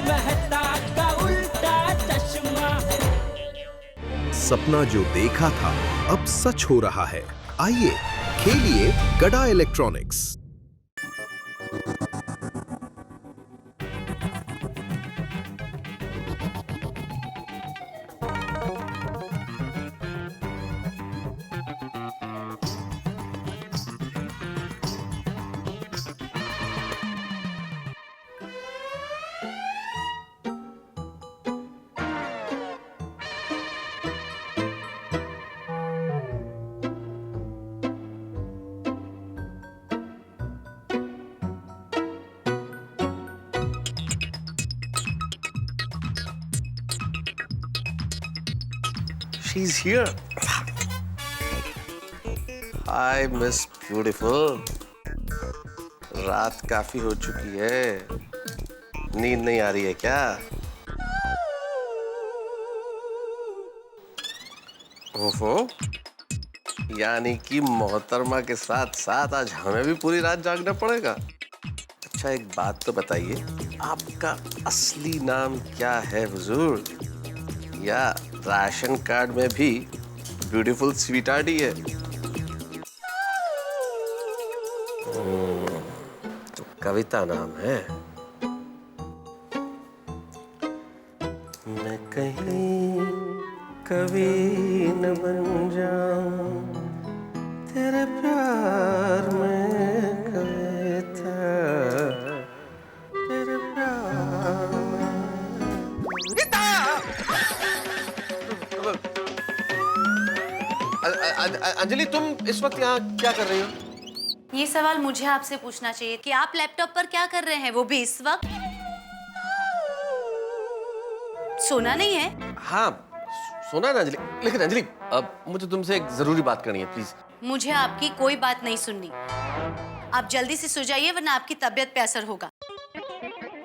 मेहता का उल्टा चश्मा। सपना जो देखा था अब सच हो रहा है। आइए खेलिए गड़ा electronics. She's here. Hi, Miss Beautiful. रात काफी हो चुकी है, नींद नहीं आ रही है क्या? ओहो, यानी कि मोहतरमा के साथ साथ आज हमें भी पूरी रात जागना पड़ेगा। अच्छा एक बात तो बताइए, आपका असली नाम क्या है हुजूर? या राशन कार्ड में भी ब्यूटीफुल स्वीटहार्ट ही है? तो कविता नाम है। मैं कहीं कवि न बन जाऊं, तेरे प्यार में कविता, तेरे प्यार अंजलि, तुम इस वक्त यहाँ क्या कर रही हो? ये सवाल मुझे आपसे पूछना चाहिए कि आप लैपटॉप पर क्या कर रहे हैं, वो भी इस वक्त? सोना नहीं है? हाँ सुना है ना अंजलि, लेकिन अंजलि अब मुझे तुमसे एक जरूरी बात करनी है प्लीज। मुझे आपकी कोई बात नहीं सुननी। आप जल्दी से सो जाइए वरना आपकी तबीयत पे असर होगा।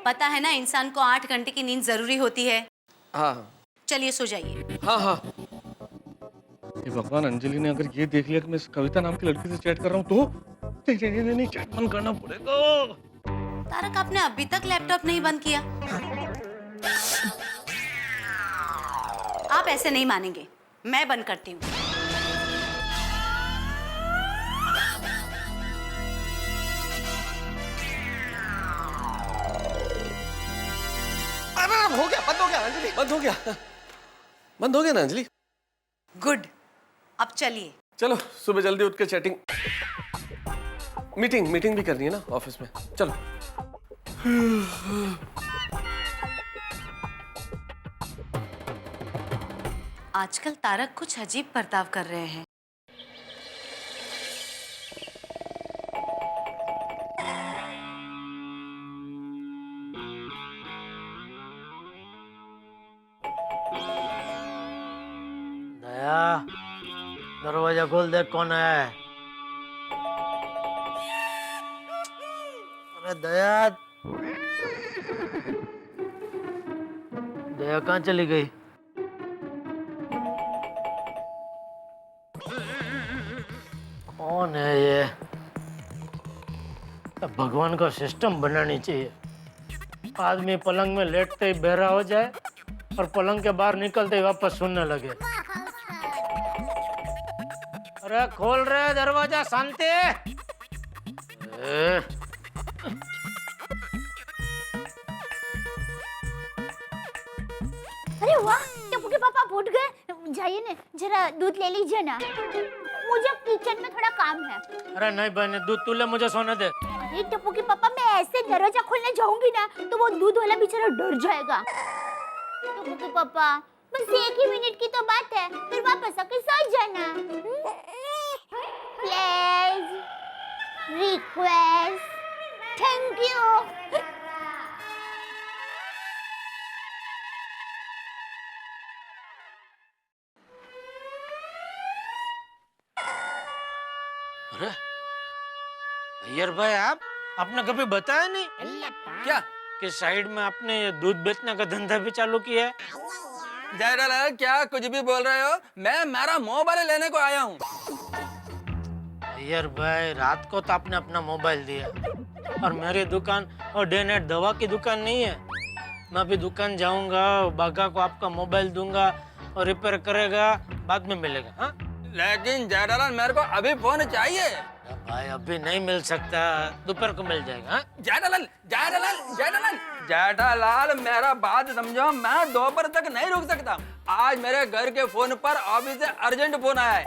पता है ना इंसान को 8 घंटे की नींद जरूरी होती है। हाँ चलिए सो जाइए। हाँ हाँ। ये भगवान, अंजलि ने अगर ये देख लिया कि मैं इस कविता नाम की लड़की से चैट कर रहा हूँ तो नहीं चैट बंद करना पड़ेगा। तारक, आपने अभी तक लैपटॉप नहीं बंद किया? आप ऐसे नहीं मानेंगे, मैं बंद करती हूँ। हो गया, बंद हो गया अंजलि, बंद हो गया, बंद हो गया ना अंजलि? गुड, अब चलिए। चलो सुबह जल्दी उठ के चैटिंग, मीटिंग भी करनी है ना ऑफिस में। चलो। आजकल तारक कुछ अजीब बर्ताव कर रहे हैं। दया, दरवाजा खोल, देख कौन है। अरे दया, दया कहाँ चली गई? कौन है ये? भगवान का सिस्टम बनानी चाहिए। आदमी पलंग में लेटते ही बहरा हो जाए और पलंग के बाहर निकलते ही वापस सुनने लगे। अरे खोल रहे दरवाजा, शांति। अरे वाह, टप्पू के पापा उठ गए। जाइए ना, जरा दूध ले लीजिए ना, मुझे किचन में थोड़ा काम है। अरे नहीं बहने, दूध तू ले, मुझे सोने दे। अरे टप्पू के पापा, मैं ऐसे दरवाजा खोलने जाऊंगी ना तो वो दूध वाला बेचारा डर जाएगा। टप्पू के पापा, बस 1 ही मिनट की तो बात है, फिर वापस आके सो जाना। Please, request, thank you. अरे अय्यर भाई, आपने कभी बताया नहीं क्या कि साइड में आपने ये दूध बेचने का धंधा भी चालू किया है? जयरालाल, क्या कुछ भी बोल रहे हो? मैं मेरा मोबाइल लेने को आया हूँ। अय्यर भाई, रात को तो आपने अपना मोबाइल दिया और मेरी दुकान और डे नाइट दवा की दुकान नहीं है। मैं अभी दुकान जाऊंगा, बागा को आपका मोबाइल दूंगा और रिपेयर करेगा, बाद में मिलेगा। हाँ लेकिन जेठालाल मेरे को अभी फोन चाहिए। भाई अभी नहीं मिल सकता, दोपहर को मिल जाएगा। हाँ? जेठालाल जेठालाल जेठालाल जेठालाल मेरा बात समझो, मैं दोपहर तक नहीं रुक सकता। आज मेरे घर के फोन पर ऑफिस से अर्जेंट फोन आया है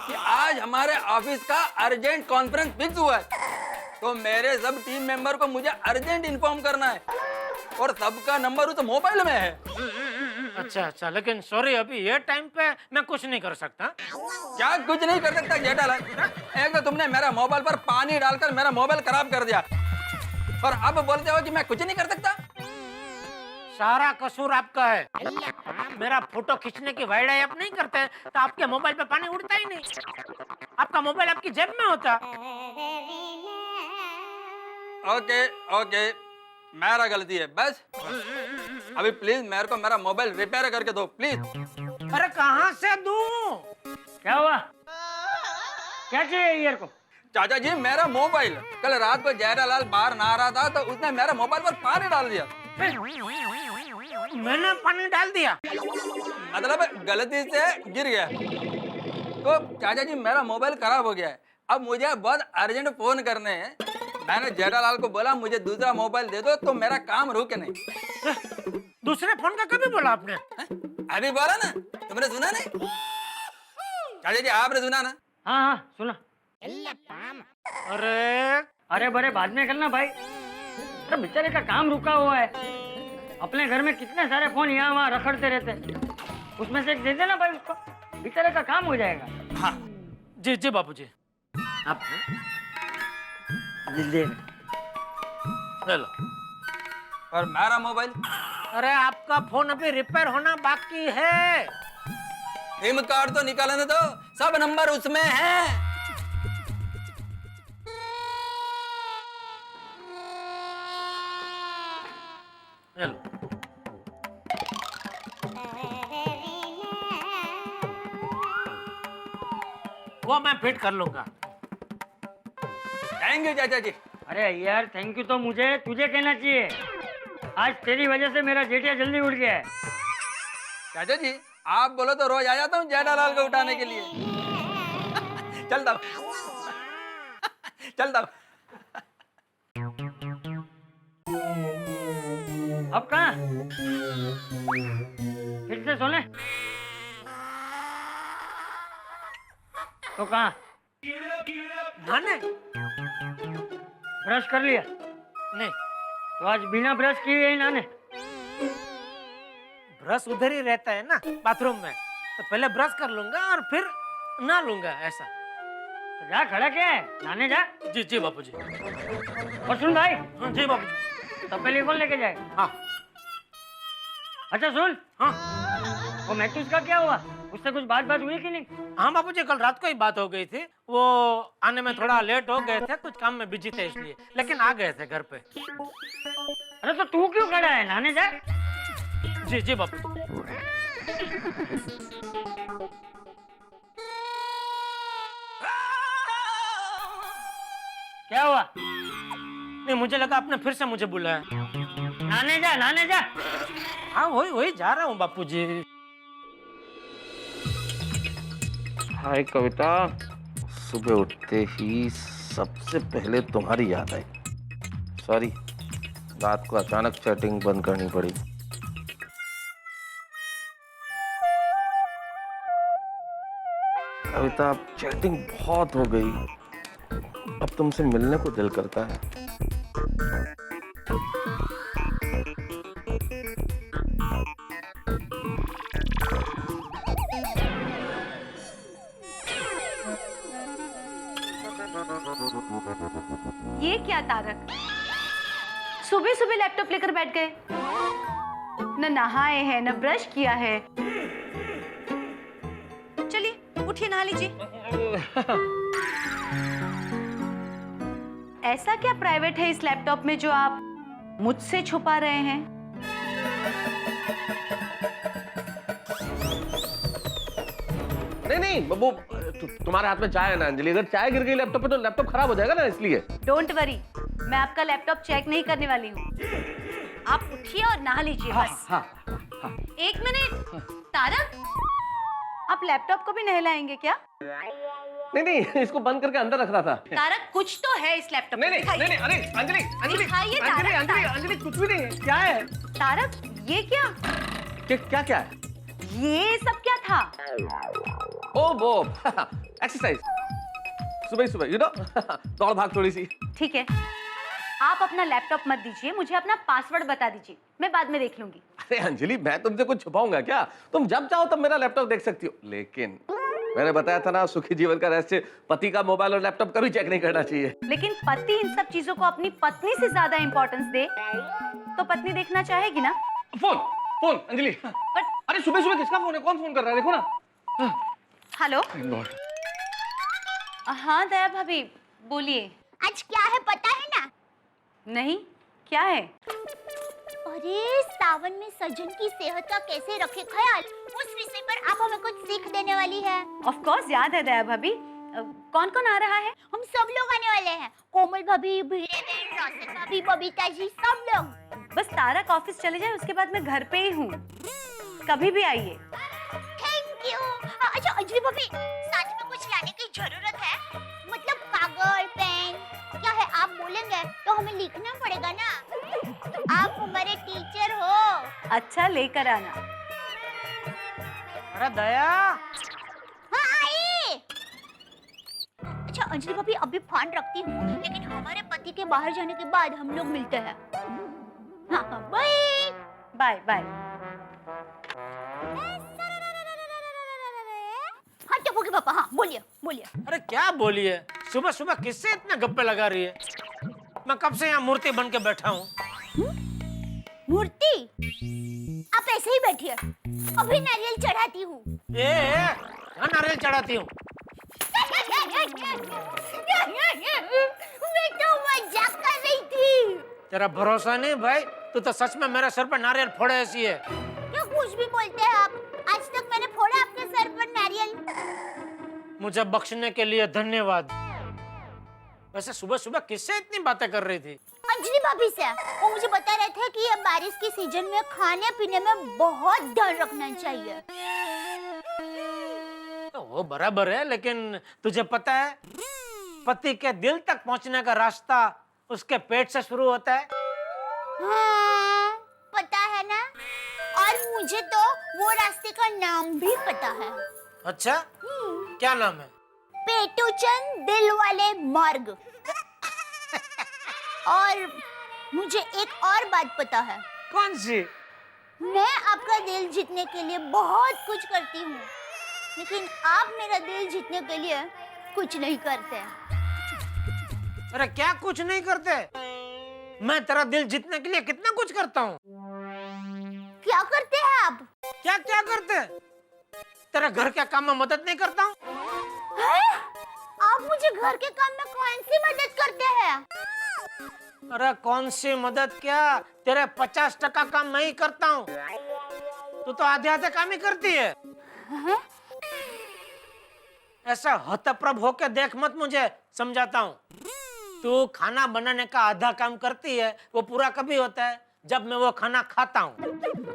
कि आज हमारे ऑफिस का अर्जेंट कॉन्फ्रेंस फिक्स हुआ है, तो मेरे सब टीम मेंबर को मुझे अर्जेंट इन्फॉर्म करना है और सबका नंबर उस मोबाइल में है। अच्छा, लेकिन सॉरी, अभी ये टाइम पे मैं कुछ नहीं कर सकता। क्या कुछ नहीं कर सकता जेठालाल? एक तो तुमने मेरा मोबाइल पर पानी डालकर मेरा मोबाइल खराब कर दिया और अब बोलते हो कि मैं कुछ नहीं कर सकता। सारा कसूर आपका है। मेरा फोटो खींचने की वाइड आप नहीं करते तो आपके मोबाइल पे पानी उड़ता ही नहीं। आपका मोबाइल आपकी जेब में होता। ओके मेरा गलती है बस। अभी प्लीज मेरे को मेरा मोबाइल रिपेयर करके दो प्लीज। अरे कहाँ से दूं? क्या हुआ? क्या चाहिए ईयर को? चाचा जी मेरा मोबाइल, कल रात को जेठालाल बाहर नहा रहा था तो उसने मेरे मोबाइल पर पानी डाल दिया। मैंने पानी डाल दिया? मतलब गलती से गिर गया। तो चाचा जी मेरा मोबाइल खराब हो गया है, अब मुझे बहुत अर्जेंट फोन करने हैं। मैंने जेठालाल को बोला मुझे दूसरा मोबाइल दे दो तो मेरा काम रुके नहीं। दूसरे फोन का कभी बोला आपने? अभी बोला ना, तुमने सुना नहीं? चाचा जी आपने सुना ना? हाँ सुना। अरे बड़े बाद में करना भाई। अरे बेचारे का काम रुका हुआ है। अपने घर में कितने सारे फोन यहाँ वहाँ रखड़ते रहते हैं, उसमें से एक दे देना भाई उसको, बेचारे का काम हो जाएगा। हाँ जी बापूजी। आप ले लो। और मेरा मोबाइल? अरे आपका फोन अभी रिपेयर होना बाकी है। सिम कार्ड तो निकालने दो, सब नंबर उसमें है। हेलो। वो मैं फिट कर लूंगा। थैंक यू चाचा जी। अरे यार थैंक यू तो मुझे तुझे कहना चाहिए। आज तेरी वजह से मेरा जेठिया जल्दी उठ गया है। चाचा जी आप बोलो तो रोज आ जाता हूँ जेठालाल को उठाने के लिए। चलता हूँ। अब कहाँ? फिर से सोने? तो कहाँ? नहाने? ब्रश कर लिया? नहीं। तो आज बिना ब्रश किए ही नहाने? ब्रश उधर ही रहता है ना बाथरूम में, तो पहले ब्रश कर लूंगा और फिर नहा लूंगा ऐसा। तो जा, खड़ा क्या है? नहाने जा। जी बापूजी। और सुन भाई। हाँ जी बापूजी। तो पहले कौन लेके जाएगा? हाँ। अच्छा सुन, हाँ वो मैथ्यूस का क्या हुआ? उससे कुछ बात हुई कि नहीं? हाँ बापूजी, कल रात को ही बात हो गई थी। वो आने में थोड़ा लेट हो गए थे, कुछ काम में बिजी थे इसलिए, लेकिन आ गए थे घर पे। अरे तो तू क्यों खड़ा है? नहाने जा। जी बापू। क्या हुआ? नहीं, मुझे लगा आपने फिर से मुझे बुलाया। नहाने जा। हाँ वही जा रहा हूँ बापूजी। हाय कविता, सुबह उठते ही सबसे पहले तुम्हारी याद आई। सॉरी, रात को अचानक चैटिंग बंद करनी पड़ी। कविता अब चैटिंग बहुत हो गई, अब तुमसे मिलने को दिल करता है। ये क्या तारक, सुबह सुबह लैपटॉप लेकर बैठ गए? न नहाए हैं न ब्रश किया है। चलिए उठिए, नहा लीजिए। ऐसा क्या प्राइवेट है इस लैपटॉप में जो आप मुझसे छुपा रहे हैं? नहीं वो तुम्हारे हाथ में चाय है ना अंजलि, अगर चाय गिर गई लैपटॉप पे तो लैपटॉप खराब हो जाएगा ना, इसलिए। डोंट वरी, मैं आपका लैपटॉप चेक नहीं करने वाली हूँ। आप उठिए और नहा लीजिए बस। एक मिनट तारक, आप लैपटॉप को भी नहलाएंगे क्या? नहीं, इसको बंद करके अंदर रख रहा था। तारक कुछ तो है इस लैपटॉप में। नहीं, अरे अंजलि दिखाइए तारक। अंजलि कुछ भी नहीं है, क्या है? तारक ये क्या? क्या है? ये सब क्या था? ओ वो एक्सरसाइज, सुबह दौड़ भाग थोड़ी सी। ठीक है, आप अपना लैपटॉप मत दीजिए, मुझे अपना पासवर्ड बता दीजिए, मैं बाद में देख लूंगी। अरे अंजलि, मैं तुमसे कुछ छुपाऊंगा क्या? तुम जब चाहो तब मेरा लैपटॉप देख सकती हो, लेकिन मैंने बताया था ना, सुखी जीवन का रहस्य पति का मोबाइल और लैपटॉप कभी चेक नहीं करना चाहिए। लेकिन पति इन सब चीजों को अपनी पत्नी से ज्यादा इंपॉर्टेंस दे तो पत्नी देखना चाहेगी ना। फोन अंजलि। अरे सुबह किसका फोन है? कौन फोन कर रहा है? देखो ना। हेलो। हाँ दया भाभी बोलिए। आज क्या है पता है ना? नहीं, क्या है? अरे सावन में सजन की सेहत का कैसे रखे ख्याल, उस विषय पर आप हमें कुछ सीख देने वाली है। ऑफ कोर्स याद है दया भाभी। कौन कौन आ रहा है? हम सब लोग आने वाले हैं, कोमल भाभी, भीड़े बहन, रोशन भाभी, बबीता जी, सब लोग। बस तारक ऑफिस चले जाए, उसके बाद मैं घर पे ही हूँ, कभी भी आइए। Thank you. अच्छा अंजलि भाभी, साथ में कुछ लाने की जरूरत है? मतलब कागज, पेन, क्या है? आप बोलेंगे तो हमें लिखना पड़ेगा ना, आप हमारे टीचर हो। अच्छा लेकर आना। अरे दया, हाँ आई। अच्छा अंजलि भाभी, अभी फोन रखती हूँ, लेकिन हमारे पति के बाहर जाने के बाद हम लोग मिलते हैं। हाँ बाय बाय बाय। हाँ टप्पू के पापा, हाँ बोलिए। अरे क्या बोलिए, सुबह किससे इतना गप्पे लगा रही है? मैं कब से यहाँ मूर्ति बन के बैठा हूँ। मूर्ति? आप ऐसे ही बैठिए, अभी नारियल चढ़ाती हूँ। कहाँ नारियल चढ़ाती हूँ? मैं तो मजाक कर रही थी। तेरा भरोसा नहीं भाई, तू तो सच में मेरे सर पर नारियल फोड़े ऐसी है। क्या कुछ भी बोलते हैं आप? आज तक मैंने फोड़ा आपके सर पर नारियल? मुझे बख्शने के लिए धन्यवाद। वैसे सुबह किससे इतनी बातें कर रही थी? अंजलि भाभी से। वो मुझे बता रहे थे कि ये बारिश की सीजन में खाने पीने में बहुत ध्यान रखना चाहिए। तो वो बराबर है, लेकिन तुझे पता है पति के दिल तक पहुंचने का रास्ता उसके पेट से शुरू होता है। हाँ, पता है ना, और मुझे तो वो रास्ते का नाम भी पता है। अच्छा, क्या नाम है? पेटूचंद दिल वाले मार्ग। और मुझे एक और बात पता है। कौन सी? मैं आपका दिल जीतने के लिए बहुत कुछ करती हूँ, लेकिन आप मेरा दिल जीतने के लिए कुछ नहीं करते। अरे क्या कुछ नहीं करते? मैं तेरा दिल जीतने के लिए कितना कुछ करता हूँ। क्या करते हैं आप? क्या करते? तेरा घर के काम में मदद नहीं करता हूँ? आप मुझे घर के काम में कौन सी मदद करते हैं? अरे कौन सी मदद क्या, तेरे 50% काम मैं ही करता हूँ, तू तो आधे काम ही करती है। ऐसा हतप्रभ होके देख मत, मुझे समझाता हूँ। तू खाना बनाने का आधा काम करती है, वो पूरा कभी होता है जब मैं वो खाना खाता हूँ।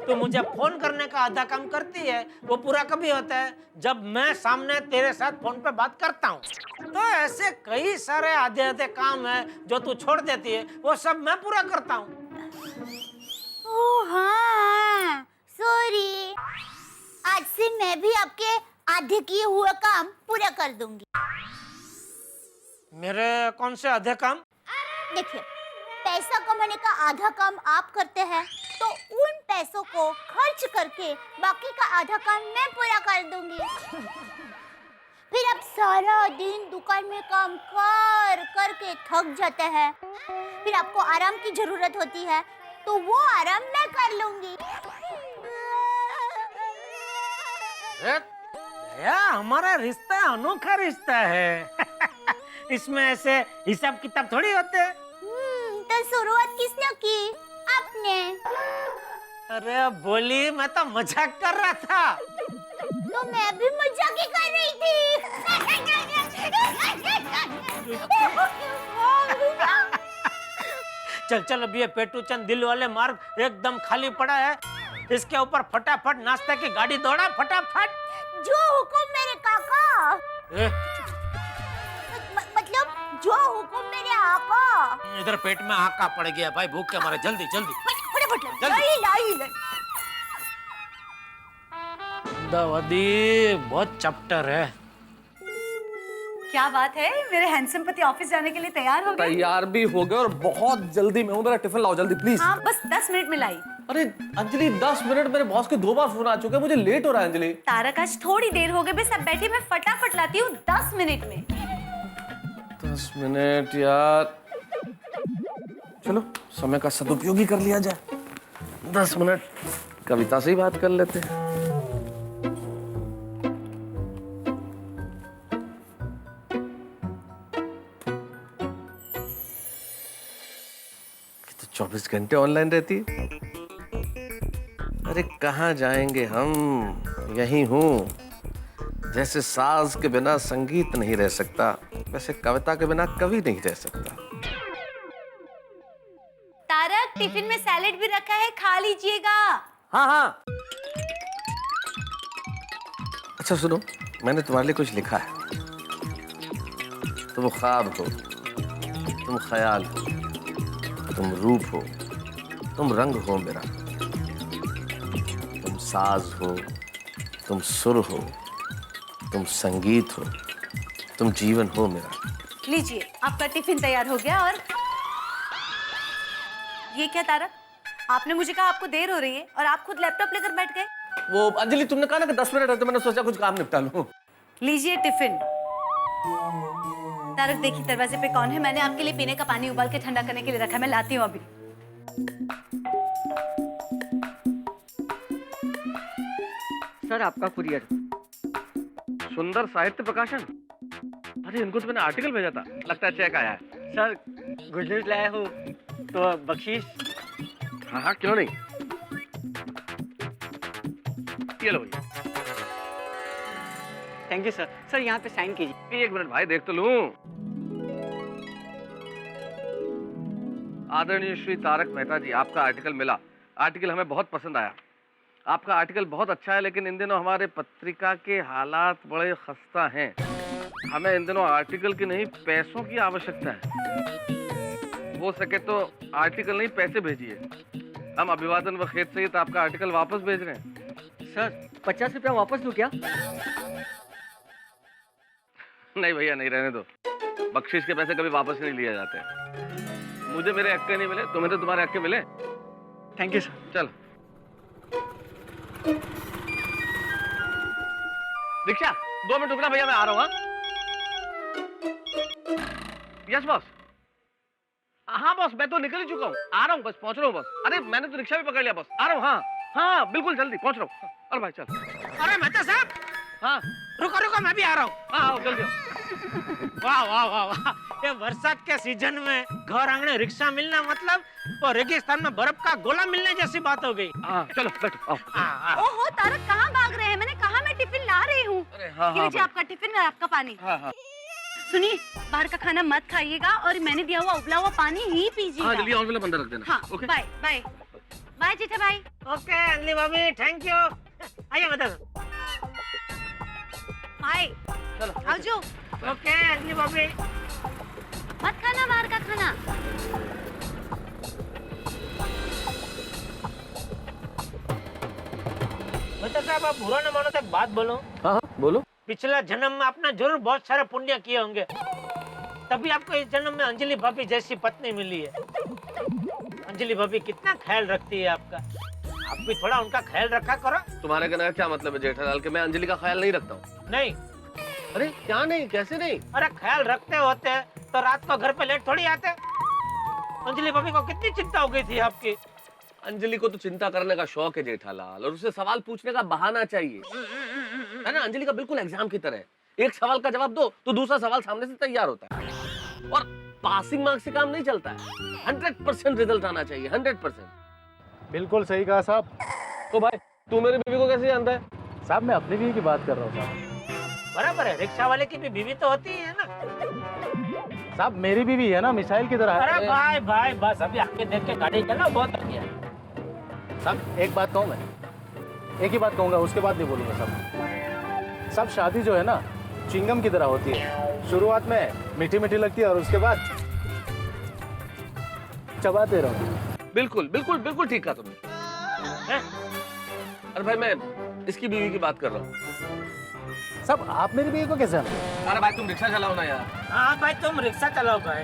तू मुझे फोन करने का आधा काम करती है, वो पूरा कभी होता है जब मैं सामने तेरे साथ फोन पे बात करता हूँ। तो ऐसे कई सारे आधे काम है जो तू छोड़ देती है, वो सब मैं पूरा करता हूँ। ओह हाँ, सॉरी। आज से मैं भी आपके आधे किए हुए काम पूरा कर दूंगी। मेरे कौन से आधे काम? देखिए, पैसा कमाने का आधा काम आप करते हैं, तो उन पैसों को खर्च करके बाकी का आधा काम मैं पूरा कर दूंगी। फिर आप सारा दिन दुकान में काम कर करके थक जाते हैं, फिर आपको आराम की जरूरत होती है, तो वो आराम मैं कर लूंगी। दया, हमारा रिश्ता अनोखा रिश्ता है। इसमें ऐसे हिसाब किताब थोड़ी होते हैं। तो शुरुआत किसने की? आपने। अरे बोली, मैं तो मजाक कर रहा था। तो मैं भी मजाक ही कर रही थी। चल चल, अब ये पेटू चंद दिल वाले मार्ग एकदम खाली पड़ा है, इसके ऊपर फटाफट नाश्ते की गाड़ी दौड़ा, फटाफट। जो हुकुम मेरे काका। ए, मतलब जो हुकुम मेरे आका। इधर पेट में आका पड़ गया भाई, भूख के मारे, जल्दी जल्दी फटाफट जल्दी। लाई। दादी बहुत चैप्टर है। क्या बात है, मेरे हैंडसम पति ऑफिस जाने के लिए तैयार हो गए? तैयार भी हो गए और बहुत जल्दी में हूँ। मेरा टिफिन लाओ जल्दी प्लीज। हाँ, बस 10 मिनट में लाई। अरे अंजलि 10 मिनट, मेरे बॉस के 2 बार फोन आ चुके हैं, मुझे लेट हो रहा है अंजलि। तारक आज थोड़ी देर हो गई, बस अब बैठे, मैं फटाफट लाती हूँ 10 मिनट में। 10 मिनट यार, चलो समय का सदुपयोग ही कर लिया जाए। 10 मिनट कविता से ही बात कर लेते हैं। तो 24 घंटे ऑनलाइन रहती है। अरे कहाँ जाएंगे हम, यहीं हूँ। जैसे साज के बिना संगीत नहीं रह सकता, वैसे कविता के बिना कवि नहीं रह सकता। तारक, टिफिन में सैलेड भी रखा है, खा लीजिएगा। हाँ हाँ। अच्छा सुनो, मैंने तुम्हारे लिए कुछ लिखा है। तुम ख्वाब हो, तुम ख्याल हो, तुम रूप हो, तुम रंग हो मेरा, तुम साज हो, तुम सुर हो, तुम संगीत हो, तुम जीवन हो मेरा। लीजिए, आपका टिफिन तैयार हो गया। और ये क्या तारक, आपने मुझे कहा आपको देर हो रही है और आप खुद लैपटॉप लेकर बैठ गए। वो अंजलि, तुमने कहा ना कि 10 मिनट है, तो मैंने सोचा कुछ काम निपटा लूं। लीजिए टिफिन। तारक देखिए दरवाजे पे कौन है, मैंने आपके लिए पीने का पानी उबाल के ठंडा करने के लिए रखा है, मैं लाती हूँ अभी। सर आपका कुरियर। सुंदर साहित्य प्रकाशन। अरे इनको तो मैंने आर्टिकल भेजा था, लगता है चेक आया है। सर गुड न्यूज लाया हूँ, तो बख्शीश। हाँ हाँ क्यों नहीं, ये लो भैया। Thank you sir. सर यहाँ पे साइन कीजिए। 1 मिनट भाई, देख तो लूं। आदरणीय श्री तारक मेहता जी, आपका आर्टिकल मिला। आर्टिकल हमें बहुत पसंद आया। आपका आर्टिकल बहुत अच्छा है, लेकिन इन दिनों हमारे पत्रिका के हालात बड़े खस्ता हैं। हमें इन दिनों आर्टिकल की नहीं, पैसों की आवश्यकता है। हो सके तो आर्टिकल नहीं, पैसे भेजिए। हम अभिवादन व खेत सहित आपका आर्टिकल वापस भेज रहे हैं। सर 50 रुपया वापस दूं क्या? नहीं भैया, नहीं, रहने दो। बख्शीश के पैसे कभी वापस नहीं लिए जाते। मुझे मेरे हक्के नहीं मिले, तुम्हें तो तुम्हारे हक्के मिले। Thank you sir. चल रिक्शा, 2 मिनट रुकना भैया, मैं आ रहा हूँ। हाँ यस बॉस। हाँ बॉस, मैं तो निकल ही चुका हूँ, आ रहा हूँ, बस पहुंच रहा हूँ बॉस। अरे मैंने तो रिक्शा भी पकड़ लिया बॉस, आ रहा हूँ। हाँ हाँ बिल्कुल, जल्दी पहुंच रहा हूँ। अरे भाई चल। अरे मेहता साहब, हाँ रुको रुको, मैं भी आ रहा हूँ। हाँ जल्दी आओ। वाह वाह वाह वाह, ये बरसात के सीजन में घर आंगने रिक्शा मिलना मतलब वो रेगिस्तान में बर्फ का गोला मिलने जैसी बात हो गई। हाँ चलो बैठो, आओ। ओहो तारक, कहाँ भाग रहे हैं? मैंने कहा मैं टिफिन ला रही हूँ। अरे हाँ हाँ लीजिए आपका टिफिन और आपका पानी। हाँ हाँ सुनिए, बाहर का खाना मत खाइएगा और मैंने दिया हुआ उबला हुआ पानी ही पीजिएगा। हाँ, जल्दी और अंदर रख देना। हाँ, ओके बाय बाय बाय जेठा भाई। ओके अंजलि भाभी, थैंक यू। आइए मतलब। भाई चलो हाँ आजो। ओके अंजलि भाभी। मत खाना बाहर का खाना। मतलब साहब, आप बुरा न मानो तो एक बात बोलो। हाँ बोलो। पिछला जन्म में आपने जरूर बहुत सारे पुण्य किए होंगे, तभी आपको इस जन्म में अंजलि भाभी जैसी पत्नी मिली है। अंजलि भाभी कितना ख्याल रखती है आपका, आप भी थोड़ा उनका ख्याल रखा करो। तुम्हारे कहने का क्या मतलब है जेठालाल, के मैं अंजलि का ख्याल नहीं रखता हूँ? नहीं। अरे क्या नहीं, कैसे नहीं? अरे ख्याल रखते होते तो रात को घर पे लेट थोड़ी आते। अंजलि भाभी को कितनी चिंता हो गई थी आपकी। अंजलि को तो चिंता करने का शौक है जेठालाल, और उसे सवाल पूछने का बहाना चाहिए, है ना? अंजलि का बिल्कुल एग्जाम की तरह, एक सवाल का जवाब दो तो दूसरा सवाल सामने से तैयार होता है। और पासिंग मार्क्स से काम नहीं चलता है, 100% रिजल्ट आना चाहिए, 100%। बिल्कुल सही कहा साहब। तो भाई तू मेरी बीवी को कैसे जानता है? साहब मैं अपनी बीवी की बात कर रहा हूँ साहब। बराबर है, रिक्शा वाले की भी बीवी तो होती है ना। साहब मेरी बीवी है ना मिसाइल की तरह। अरे भाई भाई बस अभी आके देख के गाड़ी चला, बहुत हो गया। साहब एक बात कहूँ मैं, एक ही बात कहूँगा, उसके बाद नहीं बोलूँगा साहब। सब शादी जो है ना चिंगम की तरह होती है, शुरुआत में मीठी मीठी लगती है और उसके बाद चबाते रहो। बिल्कुल बिल्कुल बिल्कुल ठीक कहा तुमने। अरे भाई मैं इसकी बीवी की बात कर रहा हूँ। साहब आप मेरी बीवी को कैसे जानते? अरे भाई तुम रिक्शा चलाओ ना यार। हाँ भाई तुम रिक्शा चलाओ भाई।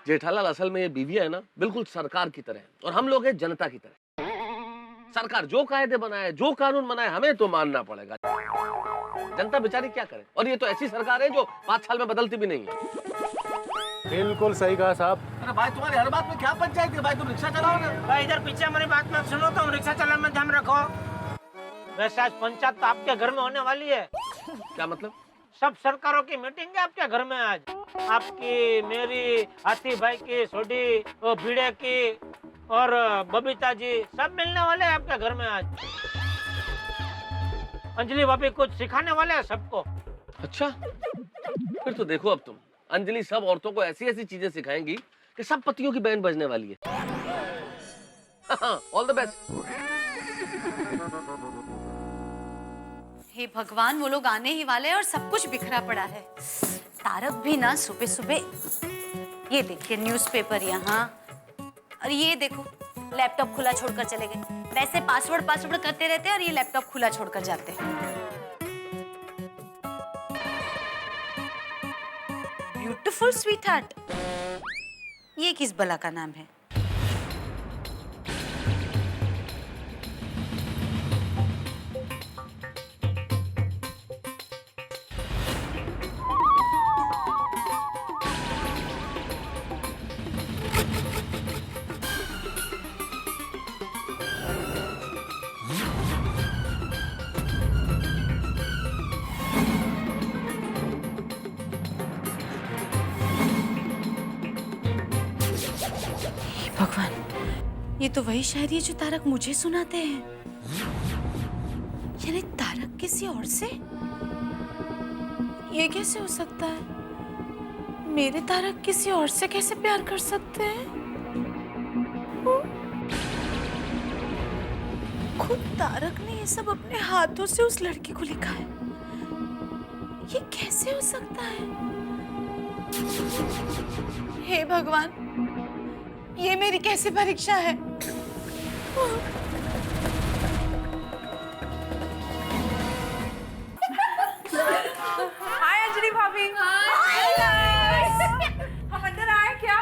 जेठालाल असल में ये बीवियां है ना बिल्कुल सरकार की तरह है और हम लोग हैं जनता की तरह। सरकार जो कायदे बनाए, जो कानून बनाए, हमें तो मानना पड़ेगा। जनता बेचारी क्या करे? और ये तो ऐसी सरकार है जो 5 साल में बदलती भी नहीं है। बिल्कुल सही कहा साहब। अरे भाई तुम्हारी हर बात में क्या पंचायत है? भाई तुम रिक्शा चलाओ ना। भाई इधर पीछे हमारी बात में सुनो, तुम रिक्शा चलाने में ध्यान रखो। वैसे आज पंचायत तो आपके घर में होने वाली है। क्या मतलब? सब सरकारों की मीटिंग है आपके घर में आज। आपकी, मेरी, हाथी भाई की, सोडी, वो भिड़े की और बबीता जी सब मिलने वाले हैं आपके घर में आज। अंजलि भाभी कुछ सिखाने वाले हैं सबको। अच्छा फिर तो देखो अब तुम, अंजलि सब औरतों को ऐसी ऐसी चीजें सिखाएंगी कि सब पतियों की बैंड बजने वाली है। All the best. हे भगवान, वो लोग आने ही वाले हैं और सब कुछ बिखरा पड़ा है। तारक भी ना सुबह सुबह, ये देखिए न्यूज़पेपर यहाँ, और ये देखो लैपटॉप खुला छोड़कर चले गए। वैसे पासवर्ड करते रहते हैं और ये लैपटॉप खुला छोड़कर जाते हैं। ब्यूटीफुल स्वीट हार्ट, ये किस बला का नाम है? भगवान, ये तो वही शायरी है जो तारक मुझे सुनाते हैं। यानी तारक किसी और से? ये कैसे हो सकता है? मेरे तारक किसी और से कैसे प्यार कर सकते हैं? खुद तारक ने ये सब अपने हाथों से उस लड़की को लिखा है। ये कैसे हो सकता है? हे भगवान, ये मेरी कैसी परीक्षा है? हाय अंजलि भाभी। हम अंदर आए क्या?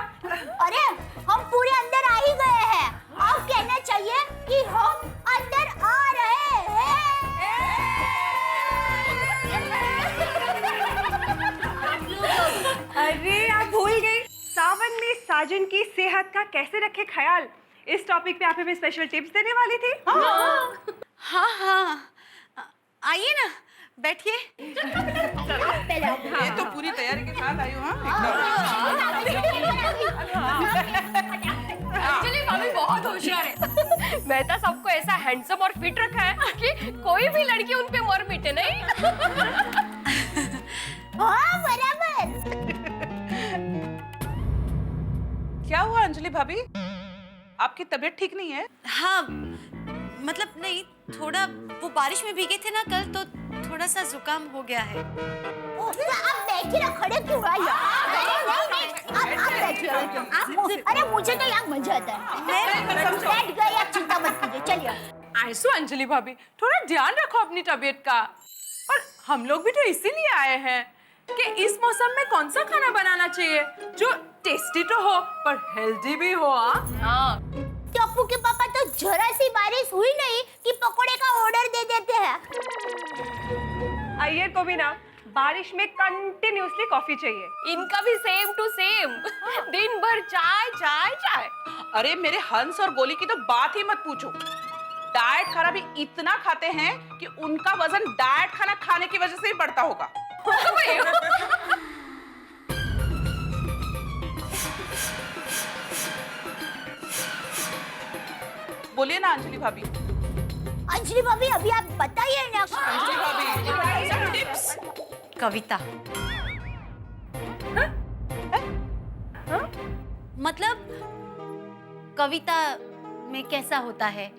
अरे हम पूरे अंदर आ ही गए हैं। आप कहना चाहिए कि हम अंदर आ रहे हैं। अरे आप भूल गई, सावन में साजन की सेहत का कैसे रखे ख्याल, इस टॉपिक पे आप हमें स्पेशल टिप्स देने वाली थी। हाँ हाँ, आइए ना, बैठिए। ये तो पूरी तैयारी के साथ आई हूँ। एक्चुअली भाभी बहुत होशियार है। मैं तो सबको ऐसा हैंडसम और फिट रखा है कि कोई भी लड़की उन पे मर मिटे नहीं। हाँ बराबर। क्या हुआ अंजलि भाभी, आपकी तबीयत ठीक नहीं है? हाँ मतलब नहीं, थोड़ा वो बारिश में भीगे थे ना कल, तो थोड़ा सा जुकाम हो गया है। आप बैठिए ना, खड़े क्यों हैं यार? नहीं, आप बैठिए। अरे मुझे तो यहाँ मजा आता है। मैं बैठ गई, आप चिंता मत कीजिए, चलिए। आइसो अंजलि भाभी, थोड़ा ध्यान रखो अपनी तबीयत का। और हम लोग भी तो इसीलिए आए हैं कि इस मौसम में कौन सा खाना बनाना चाहिए जो टेस्टी तो हो पर हेल्दी भी हो। हाँ, टप्पू के पापा तो जरा सी बारिश हुई नहीं कि पकोड़े का ऑर्डर दे देते हैं। अय्यर को भी ना बारिश में कंटिन्यूअसली कॉफी चाहिए। इनका भी सेम टू सेम, दिन भर चाय चाय चाय। अरे मेरे हंस और गोली की तो बात ही मत पूछो। डाइट खाना भी इतना खाते हैं कि उनका वजन डाइट खाना खाने की वजह से ही बढ़ता होगा। बोलिए ना अंजलि भाभी। अंजलि भाभी अभी आप बताइए ना। अंजलि भाभी टिप्स। कविता। मतलब कविता में कैसा होता है,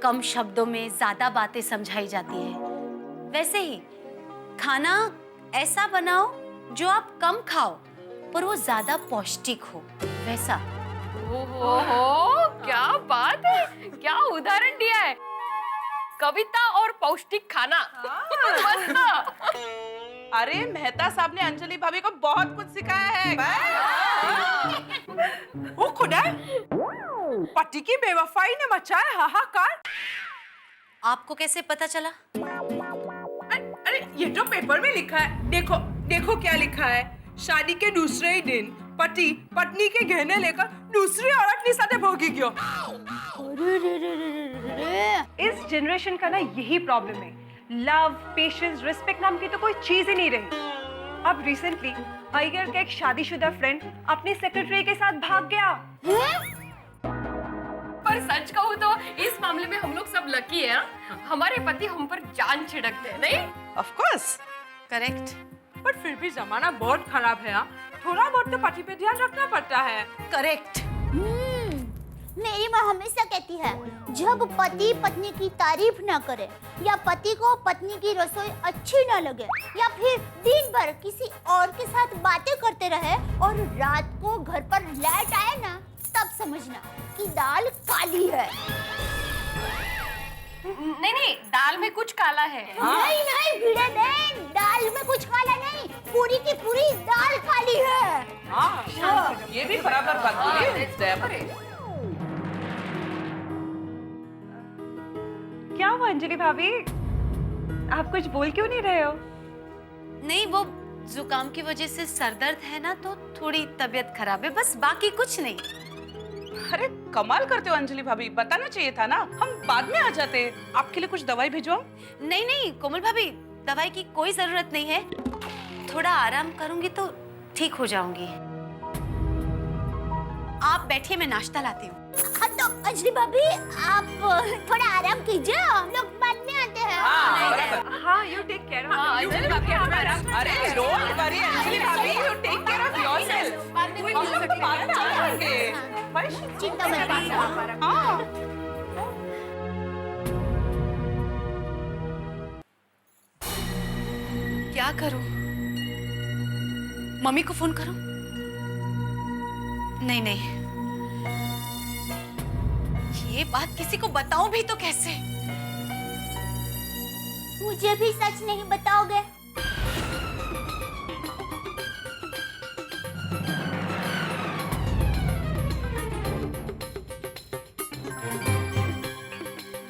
कम शब्दों में ज्यादा बातें समझाई जाती है, वैसे ही खाना ऐसा बनाओ जो आप कम खाओ पर वो ज्यादा पौष्टिक हो, वैसा। ओहो, क्या बात है, क्या उदाहरण दिया है। कविता और पौष्टिक खाना। मस्त। अरे मेहता साहब ने अंजलि भाभी को बहुत कुछ सिखाया है। ओ खुदा, पति की बेवफाई ने मचाया हाहाकार। आपको कैसे पता चला? अरे ये जो पेपर में लिखा है, देखो देखो क्या लिखा है। शादी के दूसरे ही दिन पति पत्नी के गहने लेकर दूसरी औरत के साथ भागी गया। इस जनरेशन का ना यही प्रॉब्लम है। लव, पेशेंस, रिस्पेक्ट नाम की तो कोई चीज ही नहीं रही। अब रिसेंटली अय्यर का एक शादीशुदा फ्रेंड अपनी सेक्रेटरी के साथ भाग गया। पर सच कहूँ तो इस मामले में हम लोग सब लकी हैं। हमारे पति हम पर जान छिड़कते हैं, नहीं? Of course, correct. पर फिर भी जमाना बहुत खराब है। थोड़ा बहुत तो पति पे ध्यान रखना पड़ता है। करेक्ट। मेरी माँ हमेशा कहती है, जब पति पत्नी की तारीफ ना करे या पति को पत्नी की रसोई अच्छी ना लगे या फिर दिन भर किसी और के साथ बातें करते रहे और रात को घर पर लेट आए ना, तब समझना कि दाल काली है। नहीं, दाल में कुछ काला है। नहीं नहीं भिड़े बहन, दाल में कुछ काला नहीं, पूरी की पूरी दाल काली है। हाँ, ये भी बराबर बात बोली। क्या हुआ अंजलि भाभी, आप कुछ बोल क्यों नहीं रहे हो? नहीं, वो जुकाम की वजह से सरदर्द है ना, तो थोड़ी तबीयत खराब है, बस बाकी कुछ नहीं। अरे कमाल करते हो अंजलि भाभी, बताना चाहिए था ना, हम बाद में आ जाते। आपके लिए कुछ दवाई भिजवाऊं? नहीं नहीं कोमल भाभी, दवाई की कोई जरूरत नहीं है, थोड़ा आराम करूंगी तो ठीक हो जाऊंगी। आप बैठिए, मैं नाश्ता लाती हूँ। तो अंजलि भाभी आप थोड़ा आराम कीजिए, हम लोग बाद में आते हैं। हाँ, you take care of Anjali भाभी, अरे don't worry Anjali bhabhi, you take care of yourself. हम लोग बाद में आएंगे, चिंता मत कीजिए। हाँ। क्या करूं? मम्मी को फोन करूं? नहीं नहीं, ये बात किसी को बताऊं भी तो कैसे? मुझे भी सच नहीं बताओगे?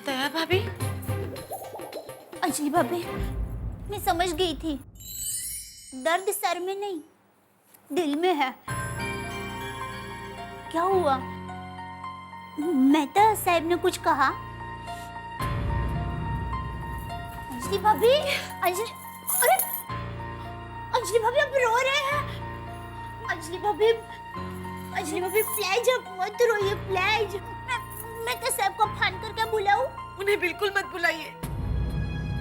दया भाभी? अंजलि भाभी, मैं समझ गई थी, दर्द सर में नहीं दिल में है। क्या हुआ? मेहता साहब ने कुछ कहा? अंजलि भाभी, अरे अंजलि भाभी आप रो रहे हैं। अंजलि भाभी प्लीज आप मत रोइए, प्लीज। मैं तो साहब को फोन करके बुलाऊं? उन्हें बिल्कुल मत बुलाइए,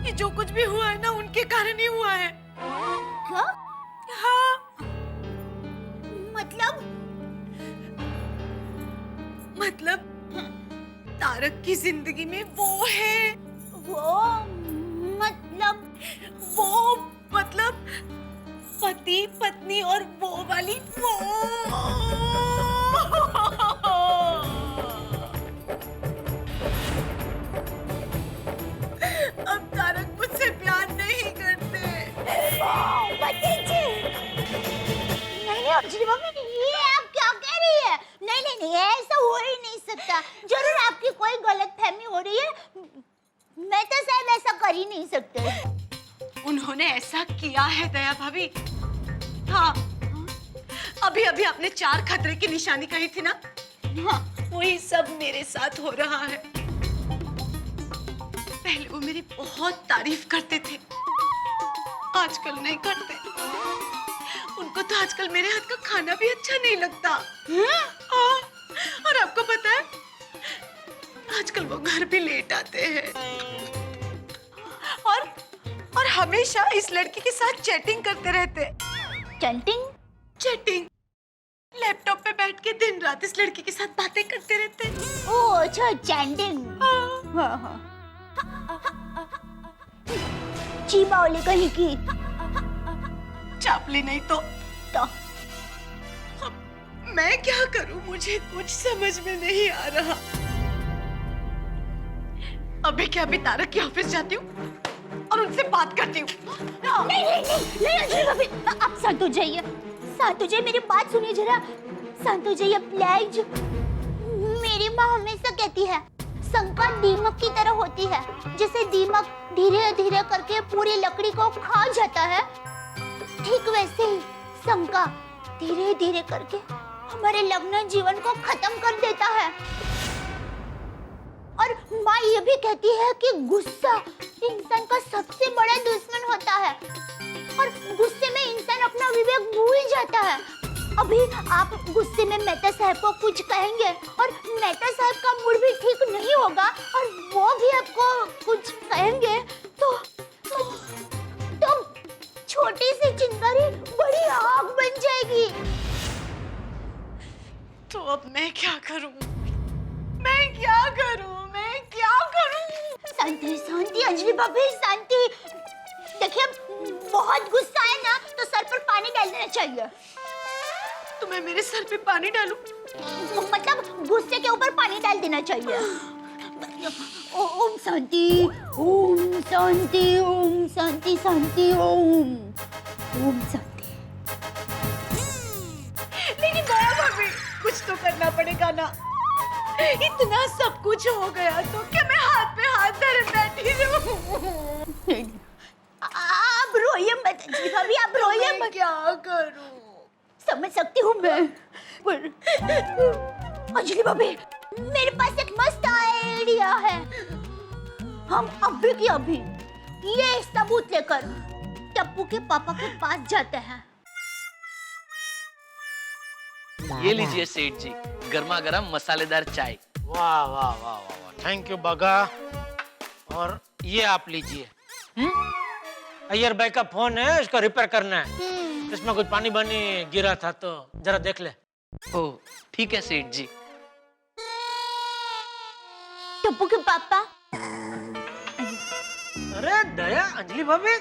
कि जो कुछ भी हुआ है ना उनके कारण ही हुआ है। क्या? हाँ। मतलब तारक की जिंदगी में वो है। वो मतलब पति पत्नी और वो वाली वो। अब तारक मुझसे प्यार नहीं करते। नहीं अंजलि भाभी, ये आप क्या कह रही है? नहीं, ऐसा हो ही नहीं सकता। जरूर आपकी कोई गलतफहमी हो रही है। मैं तो शायद ऐसा कर ही नहीं सकते। उन्होंने ऐसा किया है दया भाभी। हाँ, अभी आपने 4 खतरे की निशानी कही थी ना, हाँ, वही सब मेरे साथ हो रहा है। पहले वो मेरी बहुत तारीफ करते थे, आजकल नहीं करते। उनको तो आजकल मेरे हाथ का खाना भी अच्छा नहीं लगता। हाँ, और आपको पता है, आजकल वो घर भी लेट आते हैं और हमेशा इस लड़की के साथ चैटिंग करते रहते। चैटिंग? लैपटॉप पे बैठ के दिन रात इस लड़की के साथ बातें करते रहते हैं। ओ अच्छा, चैटिंग। हाँ हाँ। चीबावली कहीं की। चापली नहीं तो अब मैं क्या करूं, मुझे कुछ समझ में नहीं आ रहा। अभी क्या, अभी तारक के ऑफिस जाती हूँ और उनसे बात करती हूँ। नहीं नहीं नहीं नहीं अंजलि भाभी, आप शांत हो जाइए, शांत हो जाइए, मेरी बात सुनिए जरा, शांत हो जाइए प्लीज। मेरी माँ हमेशा कहती है शंका दीमक की तरह होती है, जैसे दीमक धीरे धीरे करके पूरी लकड़ी को खा जाता है, ठीक वैसे ही शंका धीरे धीरे करके हमारे लग्न जीवन को खत्म कर देता है। और माँ ये भी कहती है कि गुस्सा इंसान का सबसे बड़ा दुश्मन होता है और गुस्से में इंसान अपना विवेक भूल जाता है। अभी आप गुस्से में मेहता साहब को कुछ कहेंगे और मेहता साहब का मूड भी ठीक नहीं होगा और वो भी आपको कुछ कहेंगे तो छोटी सी चिंगारी बड़ी आग बन जाएगी। तो अब मैं क्या करूं? मैं क्या करूं? मैं क्या करूं? शांति शांति अंजलि भाभी, शांति। देखिए बहुत गुस्सा है ना तो सर पर पानी डाल देना चाहिए। तो मैं मेरे सर पे पानी डालूं? मतलब गुस्से के ऊपर पानी डाल देना चाहिए। ओम शांति, ओम शांति, ओम शांति, शांति, ओम ओम शांति। लेकिन दया भाभी, कुछ तो करना पड़ेगा ना। इतना सब कुछ हो गया तो क्या मैं हाथ पे हाथ धरे बैठी रहूं? आप रोइए मत अंजलि भाभी, आप रोइए मत। क्या करूं? समझ सकती हूँ मैं, पर अंजलि भाभी मेरे पास एक मस्त आइडिया है। हम अभी की अभी ये सबूत लेकर टप्पू के पापा के पास जाते हैं। ये लीजिए सेठ जी, गर्मा गर्म मसालेदार चाय। वाह वाह वाह वाह, थैंक यू बगा। और ये आप लीजिए। अय्यर भाई का फोन है, इसको रिपेयर करना है। इसमें कुछ पानी बानी गिरा था तो जरा देख ले। ओह ठीक है सेठ जी। टप्पू के पापा। अरे दया, अंजलि भाभी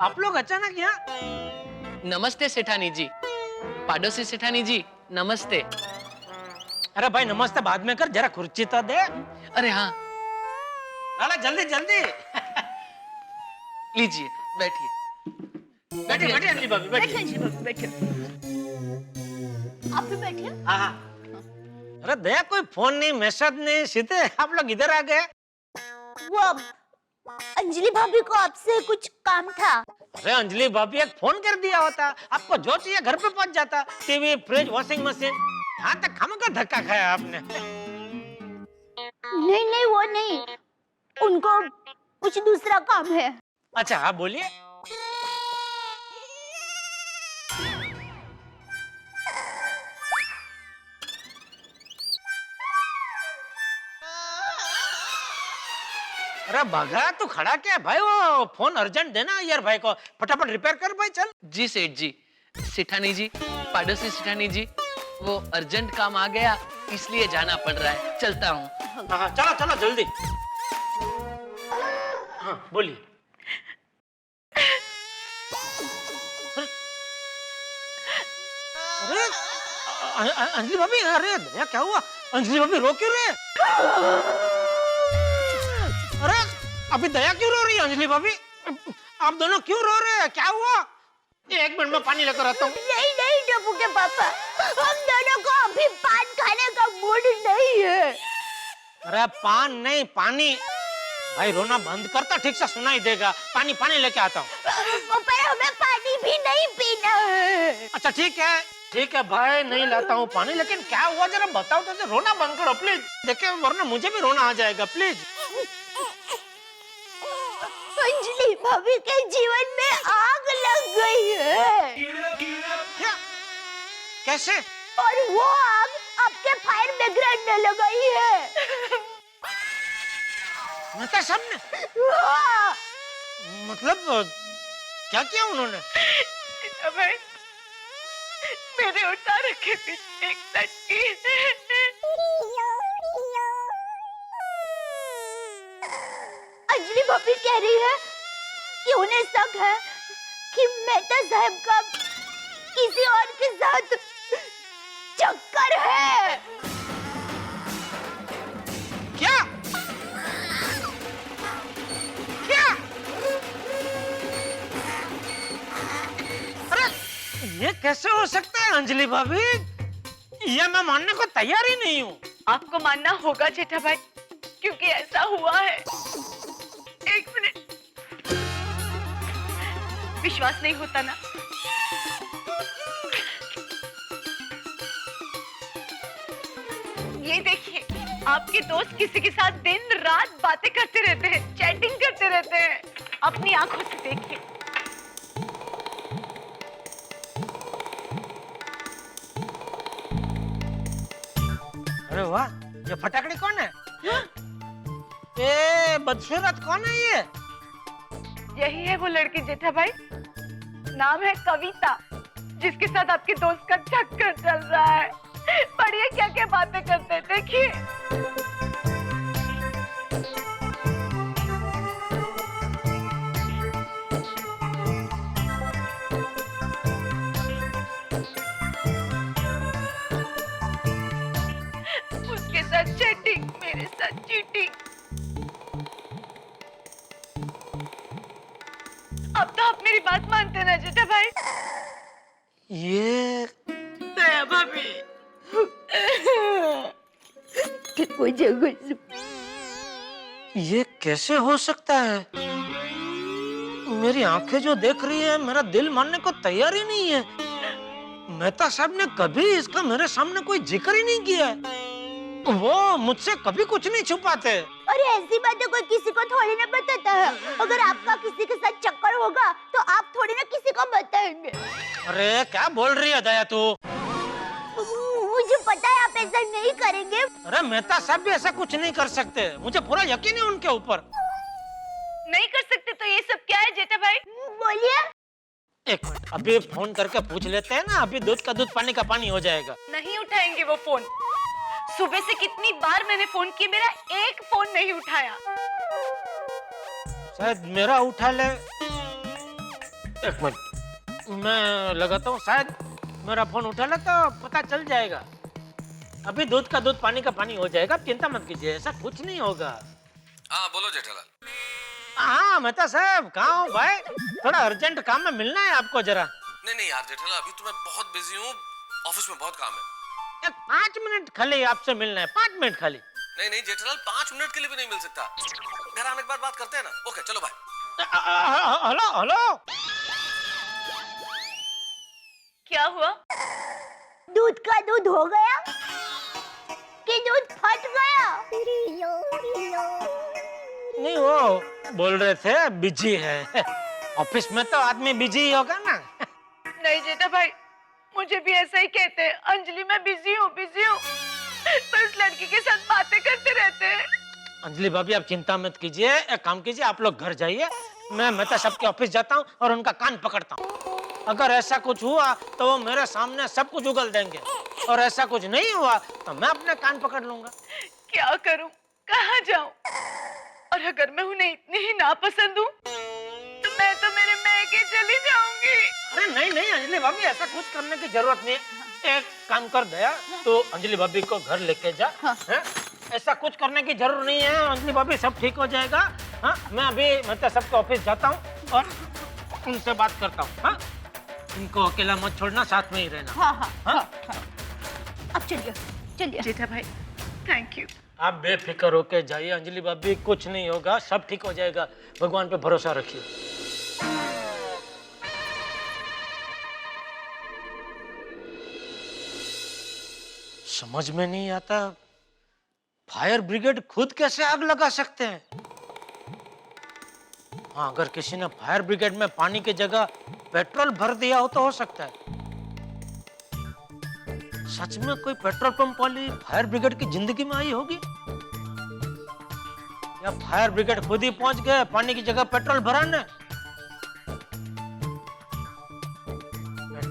आप लोग अचानक यहाँ? नमस्ते सेठानी जी। पाडोसी सेठानी जी नमस्ते। अरे भाई नमस्ते बाद में कर, जरा कुर्सी तो दे। अरे हाँ लाला जल्दी जल्दी। लीजिए बैठिए। बैठिए बैठिए अंजलि भाभी, बैठिए बैठिए। अंजलि भाभी, बैठिए। आप भी बैठिए। हाँ हाँ। अरे दया, कोई फोन नहीं, मैसेज नहीं, सीधे आप लोग इधर आ गए। वो अंजलि भाभी को आपसे कुछ काम था। अरे अंजलि भाभी एक फोन कर दिया होता, आपको जो चाहिए घर पे पहुंच जाता। टीवी, फ्रिज, वॉशिंग मशीन, यहाँ तक खामखा धक्का खाया आपने। नहीं नहीं वो नहीं, उनको कुछ दूसरा काम है। अच्छा हाँ बोलिए। अरे भगा तू खड़ा क्या भाई, वो फोन अर्जेंट देना यार भाई को, फटाफट रिपेयर कर भाई, चल। जी सेठ जी। सेठानी जी, पाडोसी सेठानी जी, वो अर्जेंट काम आ गया इसलिए जाना पड़ रहा है, चलता हूँ। हाँ चलो चलो जल्दी। हाँ बोलिए। अरे अंजलि भाभी, अरे दया क्या हुआ? अंजलि भाभी रो क्यों रहे? अरे अभी दया क्यों रो रही है अंजलि भाभी? आप दोनों क्यों रो रहे हैं? क्या हुआ? एक मिनट में पानी लेकर आता हूँ। नहीं नहीं टप्पू के पापा, हम दोनों को अभी पान खाने का मूड नहीं है। अरे पान नहीं, पानी। भाई रोना बंद करता, ठीक से सुनाई देगा। पानी पानी लेके आता हूँ। पर हमें पानी भी नहीं पीना है। अच्छा ठीक है भाई, नहीं लाता हूँ पानी, लेकिन क्या हुआ जरा बताओ तो। रोना बंद करो प्लीज, देखे वरना मुझे भी रोना आ जाएगा, प्लीज। अंजलि भाभी के जीवन में आग लग गई है। क्या? कैसे? और वो आग आपके फायर बैकग्राउंड में लगाई है। मतलब सबने? मतलब क्या किया उन्होंने? मेरे उठा रखे पीछे एक लड़की अंजलि भाभी कह रही है कि उन्हें शक है कि मेहता साहब का किसी और के साथ चक्कर है। क्या क्या? अरे ये कैसे हो सकता है अंजलि भाभी? ये मैं मानने को तैयार ही नहीं हूँ। आपको मानना होगा जेठा भाई, क्योंकि ऐसा हुआ है। एक मिनट, विश्वास नहीं होता ना? ये देखिए, आपके दोस्त किसी के साथ दिन रात बातें करते रहते हैं, चैटिंग करते रहते हैं। अपनी आंखों से देखिए। अरे वाह, ये फटाकड़ी कौन है? ए बदसूरत कौन है ये? यही है वो लड़की जेठा भाई, नाम है कविता, जिसके साथ आपके दोस्त का चक्कर चल रहा है। पढ़िए क्या क्या बातें करते हैं, देखिए। उसके साथ चैटिंग, मेरे साथ चीटिंग। अब तो आप मेरी बात मानते ना जेठा भाई? ये दया भाभी, मुझे ये कैसे हो सकता है? मेरी आंखें जो देख रही है, मेरा दिल मानने को तैयार ही नहीं है। मेहता साहब ने कभी इसका मेरे सामने कोई जिक्र ही नहीं किया है। वो मुझसे कभी कुछ नहीं छुपाते। अरे ऐसी बातें कोई किसी को थोड़ी ना बताता है। अगर आपका किसी के साथ चक्कर होगा तो आप थोड़ी ना किसी को बताएंगे। अरे क्या बोल रही है दया तू? मुझे पता है आप ऐसा नहीं करेंगे। अरे मेहता साहब भी ऐसा कुछ नहीं कर सकते, मुझे पूरा यकीन है उनके ऊपर। नहीं कर सकते तो ये सब क्या है जेठा भाई? बोलिए। एक मिनट, अभी फोन करके पूछ लेते हैं ना, अभी दूध का दूध पानी का पानी हो जाएगा। नहीं उठाएंगे वो फोन। सुबह से कितनी बार मैंने फोन किया, मेरा एक फोन नहीं उठाया। शायद मेरा उठा ले। एक मिनट, मैं लगाता हूँ, शायद मेरा फोन उठा ले तो पता चल जाएगा। अभी दूध का दूध पानी का पानी हो जाएगा, चिंता मत कीजिए, ऐसा कुछ नहीं होगा। हाँ बोलो जेठालाल। हाँ मेहता साहब, कहाँ हो भाई? थोड़ा अर्जेंट काम में मिलना है आपको जरा। नहीं यार जेठालाल, अभी तो मैं बहुत बिजी हूँ, ऑफिस में बहुत काम है। 5 मिनट खाली आपसे मिलना है, 5 मिनट खाली। नहीं जेठालाल, 5 मिनट के लिए भी नहीं मिल सकता। घर आने के बाद बात करते हैं ना। ओके चलो बाय। हेलो हेलो, क्या हुआ? दूध का दूध हो गया कि दूध फट गया? नहीं वो बोल रहे थे बिजी है। ऑफिस में तो आदमी बिजी ही होगा ना। नहीं जेठा भाई, मुझे भी ऐसा ही कहते हैं। अंजलि मैं बिजी हूँ पर उस लड़की के साथ बातें करते रहते हैं। अंजलि भाभी आप चिंता मत कीजिए, एक काम कीजिए, आप लोग घर जाइए, मैं मेहता साहब के ऑफिस जाता हूँ और उनका कान पकड़ता हूँ। अगर ऐसा कुछ हुआ तो वो मेरे सामने सब कुछ उगल देंगे, और ऐसा कुछ नहीं हुआ तो मैं अपने कान पकड़ लूंगा। क्या करूं, कहाँ जाऊं? और अगर मैं उन्हें इतनी ही नापसंद हूँ तो मैं तो मेरे मैके चली जाऊंगी। अरे नहीं अंजलि भाभी, ऐसा कुछ करने की जरूरत नहीं है। एक काम कर दया, तो अंजलि भाभी को घर लेके जा। है? ऐसा कुछ करने की जरूरत नहीं है अंजलि भाभी, सब ठीक हो जाएगा। हाँ, मैं अभी मेहता साहब के ऑफिस जाता हूँ और उनसे बात करता हूँ। हाँ, इनको अकेला मत छोड़ना, साथ में ही रहना। हाँ। अब चलिए जेठा भाई, थैंक यू। आप बेफिक्र होके जाइए अंजलि भाभी, कुछ नहीं होगा, सब ठीक हो जाएगा, भगवान पे भरोसा रखिए। समझ में नहीं आता, फायर ब्रिगेड खुद कैसे आग लगा सकते हैं? हाँ, अगर किसी ने फायर ब्रिगेड में पानी की जगह पेट्रोल भर दिया हो तो हो सकता है। सच में कोई पेट्रोल पंप वाली फायर ब्रिगेड की जिंदगी में आई होगी, या फायर ब्रिगेड खुद ही पहुंच गए पानी की जगह पेट्रोल भराने?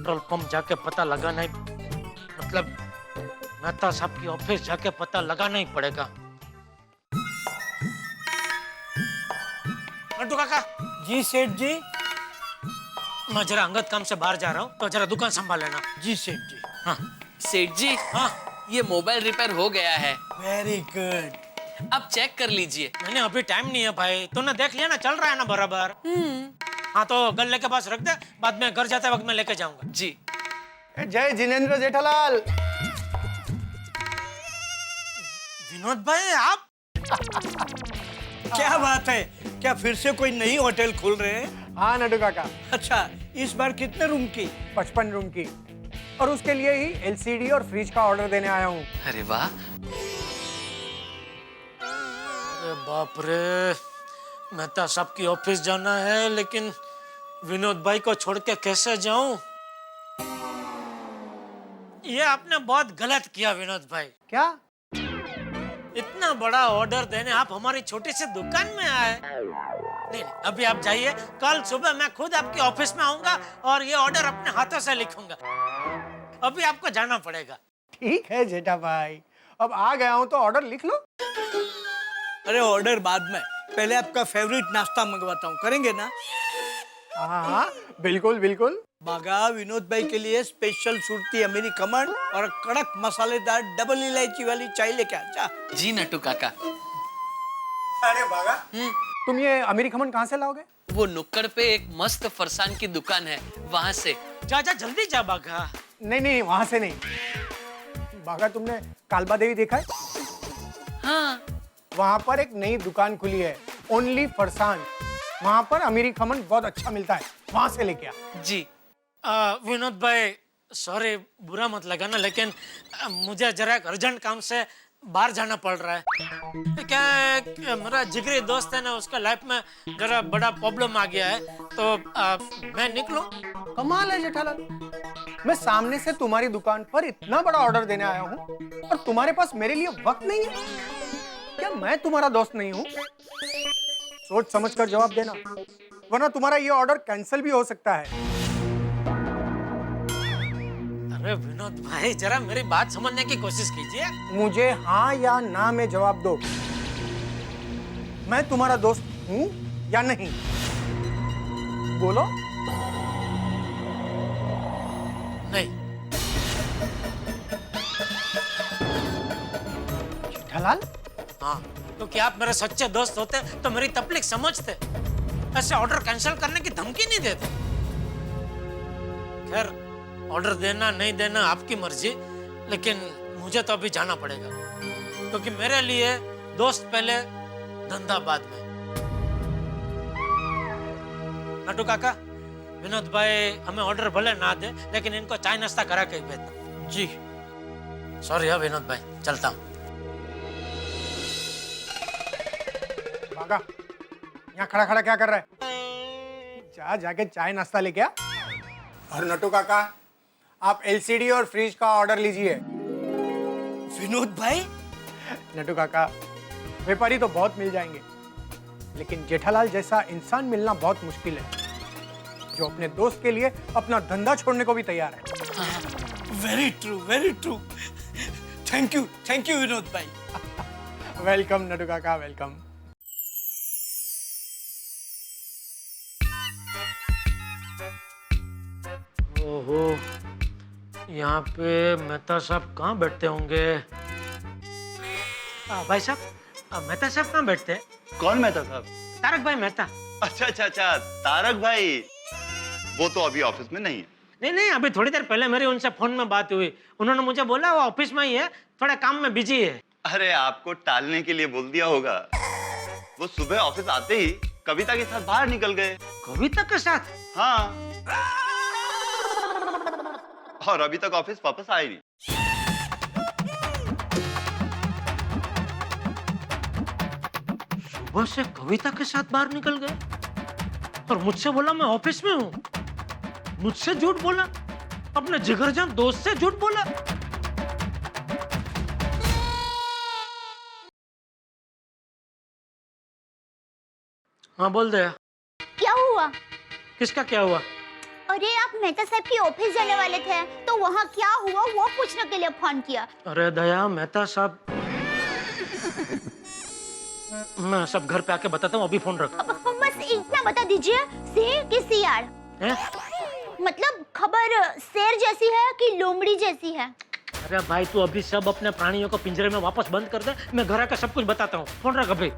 पेट्रोल पंप जाके पता लगाना ही, मतलब मेहता साहब की ऑफिस जाके पता लगाना ही पड़ेगा। मंटू काका। जी सेठ जी। मैं जरा अंगत काम से बाहर जा रहा हूँ, तो जरा दुकान संभाल लेना। जी सेठ जी। हाँ सेठ जी, हाँ, ये मोबाइल रिपेयर हो गया है। Very good. अब चेक कर लीजिए। नहीं अभी टाइम नहीं है भाई, तूने देख लिया ना, चल रहा है ना बराबर। हाँ तो गले के पास रख दे, बाद में घर जाते वक्त मैं लेके जाऊंगा। जी। जय जिनेंद्र जेठालाल। विनोद भाई आप? क्या बात है, क्या फिर से कोई नई होटल खोल रहे हैं? हाँ नडू काका। अच्छा, इस बार कितने रूम की? 55 रूम की, और उसके लिए ही एलसीडी और फ्रिज का ऑर्डर देने आया हूँ। अरे वाह। अरे बाप रे, मेहता साहब की ऑफिस जाना है, लेकिन विनोद भाई को छोड़ के कैसे जाऊं? ये आपने बहुत गलत किया विनोद भाई। क्या? इतना बड़ा ऑर्डर देने आप हमारी छोटी सी दुकान में आए। नहीं, अभी आप जाइए, कल सुबह मैं खुद आपकी ऑफिस में आऊंगा और ये ऑर्डर अपने हाथों से लिखूंगा। अभी आपको जाना पड़ेगा। ठीक है जेठा भाई, अब आ गया हूँ तो ऑर्डर लिख लो। अरे ऑर्डर बाद में, पहले आपका फेवरेट नाश्ता मंगवाता हूँ, करेंगे ना? हाँ बिल्कुल बिल्कुल। बागा विनोद भाई के लिए स्पेशल सुरती अमीरी खमन और कड़क मसालेदार डबल इलायची वाली चाय लेके आ। जी नट्टू काका। अरे बागा, तुम ये अमीरी खमन कहाँ से लाओगे? वो नुक्कड़ पे एक मस्त फरसान की दुकान है, वहाँ से। जा जल्दी जा बागा। नहीं वहाँ से नहीं। बागा, तुमने कालबा देवी देखा है? हाँ। वहाँ पर एक नई दुकान खुली है, ओनली फरसान। वहाँ पर अमीरी खमन बहुत अच्छा मिलता है, वहाँ से लेके आ। जी। विनोद भाई सॉरी, बुरा मत लगाना, लेकिन मुझे जरा एक अर्जेंट काम से बाहर जाना पड़ रहा है। क्या है कि मेरा जिगरी दोस्त है ना, उसका लाइफ में जरा बड़ा प्रॉब्लम आ गया है, तो मैं निकलूं? कमाल है जेठालाल, मैं सामने से तुम्हारी दुकान पर इतना बड़ा ऑर्डर देने आया हूँ और तुम्हारे पास मेरे लिए वक्त नहीं है। क्या मैं तुम्हारा दोस्त नहीं हूँ? सोच समझ कर जवाब देना, वरना तुम्हारा ये ऑर्डर कैंसिल भी हो सकता है। अरे विनोद भाई, जरा मेरी बात समझने की कोशिश कीजिए। मुझे हाँ या ना में जवाब दो, मैं तुम्हारा दोस्त हूँ या नहीं? बोलो। नहीं। जेठालाल? हाँ, क्योंकि आप मेरे सच्चे दोस्त होते तो मेरी तकलीफ समझते, ऐसे ऑर्डर कैंसिल करने की धमकी नहीं देते। खैर, ऑर्डर देना नहीं देना आपकी मर्जी, लेकिन मुझे तो अभी जाना पड़ेगा, क्योंकि मेरे लिए दोस्त पहले, धंधा बाद में। नट्टू काका, विनोद भाई हमें ऑर्डर भले ना दे, लेकिन इनको चाय नाश्ता करा के भेजना। जी। सॉरी है विनोद भाई, चलता हूँ। बागा, यहाँ खड़ा खड़ा क्या कर रहा है? जाके चाय नाश्ता लेके आ। और नट्टू काका, आप एलसीडी और फ्रिज का ऑर्डर लीजिए। विनोद भाई? नट्टू काका, व्यापारी तो बहुत मिल जाएंगे, लेकिन जेठालाल जैसा इंसान मिलना बहुत मुश्किल है, जो अपने दोस्त के लिए अपना धंधा छोड़ने को भी तैयार है। Very true. Thank you Vinod भाई। वेलकम नट्टू काका, वेलकम। ओहो, यहाँ पे मेहता साहब कहाँ बैठते होंगे? भाई साहब, मेहता साहब कहाँ बैठते हैं? कौन मेहता साहब? तारक भाई मेहता। अच्छा, तारक भाई, वो तो अभी ऑफिस में नहीं है। नहीं, अभी थोड़ी देर पहले मेरी उनसे फोन में बात हुई, उन्होंने मुझे बोला वो ऑफिस में ही है, थोड़ा काम में बिजी है। अरे आपको टालने के लिए बोल दिया होगा। वो सुबह ऑफिस आते ही कविता के साथ बाहर निकल गए। कविता के साथ? हाँ, और अभी तक ऑफिस वापस आए नहीं। सुबह से कविता के साथ बाहर निकल गए और मुझसे बोला मैं ऑफिस में हूँ। मुझसे झूठ बोला, अपने जिगरजान दोस्त से झूठ बोला। हाँ बोल दे। क्या हुआ? किसका क्या हुआ? अरे आप मेहता साहब की ऑफिस जाने वाले थे, तो वहाँ क्या हुआ वो पूछने के लिए फोन किया। अरे दया, मेहता साहब, मैं सब घर पे आके बताता हूँ, अभी फोन रख। अब बस इतना बता दीजिए, शेर की सियार? मतलब खबर शेर जैसी है कि लोमड़ी जैसी है? अरे भाई तू अभी सब अपने प्राणियों को पिंजरे में वापस बंद कर दे, मैं घर आकर सब कुछ बताता हूँ। फोन रख अभी।